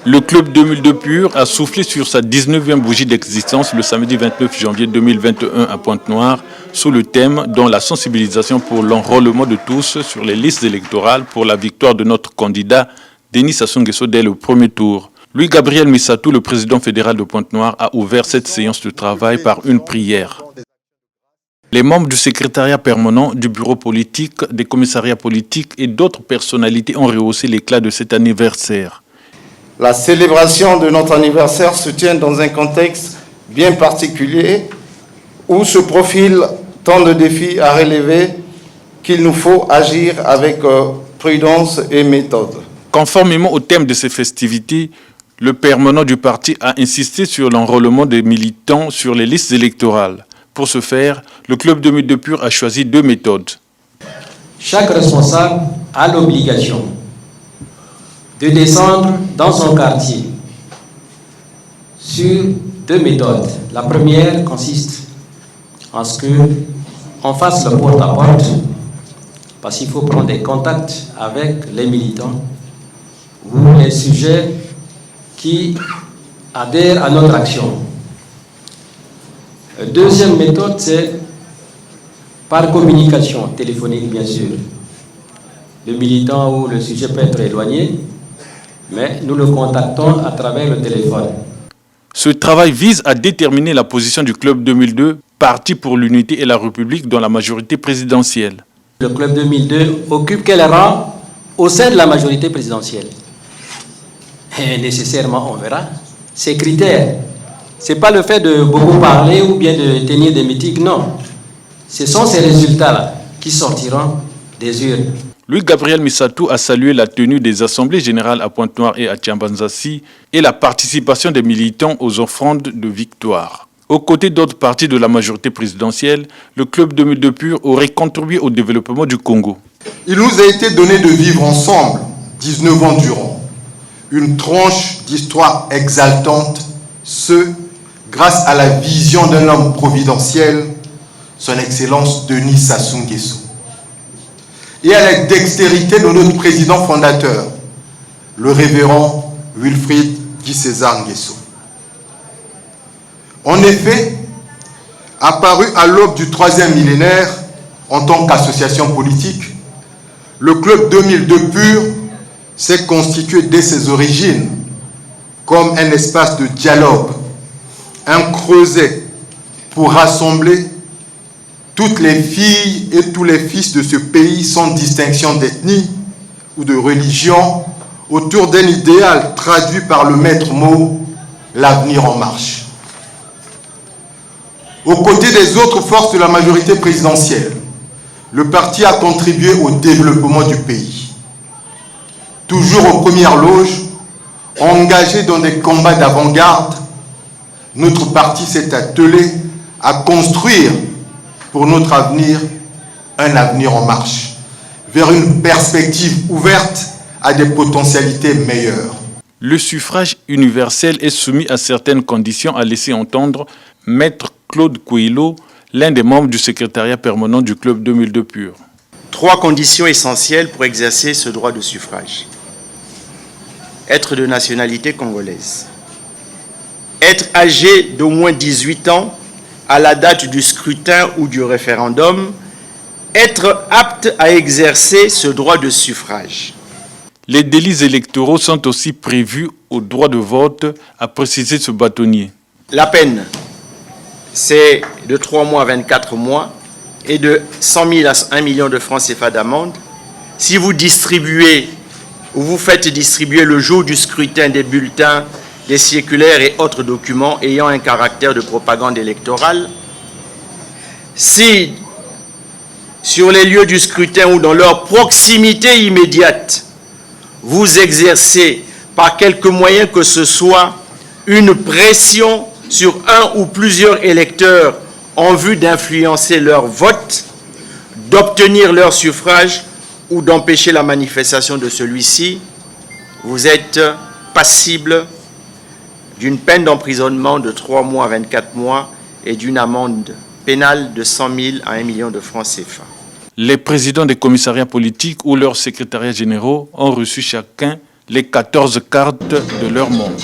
Le club 2002 Pur a soufflé sur sa 19e bougie d'existence le samedi 29 janvier 2021 à Pointe-Noire sous le thème dont la sensibilisation pour l'enrôlement de tous sur les listes électorales pour la victoire de notre candidat Denis Sassou Nguesso dès le premier tour. Louis-Gabriel Missatou, le président fédéral de Pointe-Noire, a ouvert cette séance de travail par une prière. Les membres du secrétariat permanent, du bureau politique, des commissariats politiques et d'autres personnalités ont rehaussé l'éclat de cet anniversaire. La célébration de notre anniversaire se tient dans un contexte bien particulier où se profilent tant de défis à relever qu'il nous faut agir avec prudence et méthode. Conformément au thème de ces festivités, le permanent du parti a insisté sur l'enrôlement des militants sur les listes électorales. Pour ce faire, le club 2002 Pur a choisi deux méthodes. Chaque responsable a l'obligation de descendre dans son quartier sur deux méthodes. La première consiste en ce qu'on fasse le porte-à-porte, parce qu'il faut prendre des contacts avec les militants ou les sujets qui adhèrent à notre action. La deuxième méthode, c'est par communication téléphonique, bien sûr. Le militant ou le sujet peut être éloigné, mais nous le contactons à travers le téléphone. Ce travail vise à déterminer la position du Club 2002, parti pour l'unité et la République dans la majorité présidentielle. Le Club 2002 occupe quel rang au sein de la majorité présidentielle? Et nécessairement, on verra ces critères. Ce n'est pas le fait de beaucoup parler ou bien de tenir des meetings, non. Ce sont ces résultats-là qui sortiront des urnes. Louis-Gabriel Missatou a salué la tenue des assemblées générales à Pointe-Noire et à Tiambanzassi et la participation des militants aux offrandes de victoire. Aux côtés d'autres partis de la majorité présidentielle, le Club 2002 Pur aurait contribué au développement du Congo. Il nous a été donné de vivre ensemble, 19 ans durant, une tranche d'histoire exaltante, grâce à la vision d'un homme providentiel, son Excellence Denis Sassou Nguesso, et à la dextérité de notre président fondateur, le révérend Wilfried Guy César Nguesso. En effet, apparu à l'aube du 3e millénaire en tant qu'association politique, le Club 2002 Pur s'est constitué dès ses origines comme un espace de dialogue, un creuset pour rassembler toutes les filles et tous les fils de ce pays sans distinction d'ethnie ou de religion autour d'un idéal traduit par le maître mot « l'avenir en marche ». Aux côtés des autres forces de la majorité présidentielle, le parti a contribué au développement du pays. Toujours aux premières loges, engagé dans des combats d'avant-garde, notre parti s'est attelé à construire pour notre avenir un avenir en marche, vers une perspective ouverte à des potentialités meilleures. Le suffrage universel est soumis à certaines conditions, a laissé entendre Maître Claude Kouilo, l'un des membres du secrétariat permanent du Club 2002 Pur. 3 conditions essentielles pour exercer ce droit de suffrage. Être de nationalité congolaise. Être âgé d'au moins 18 ans à la date du scrutin ou du référendum. Être apte à exercer ce droit de suffrage. Les délits électoraux sont aussi prévus au droit de vote, a précisé ce bâtonnier. La peine, c'est de 3 mois à 24 mois et de 100 000 à 1 million de francs CFA d'amende. Si vous distribuez ou vous faites distribuer le jour du scrutin des bulletins, des circulaires et autres documents ayant un caractère de propagande électorale, si sur les lieux du scrutin ou dans leur proximité immédiate, vous exercez par quelque moyen que ce soit une pression sur un ou plusieurs électeurs en vue d'influencer leur vote, d'obtenir leur suffrage ou d'empêcher la manifestation de celui-ci, vous êtes passible d'une peine d'emprisonnement de 3 mois à 24 mois et d'une amende pénale de 100 000 à 1 million de francs CFA. Les présidents des commissariats politiques ou leurs secrétariats généraux ont reçu chacun les 14 cartes de leurs membres.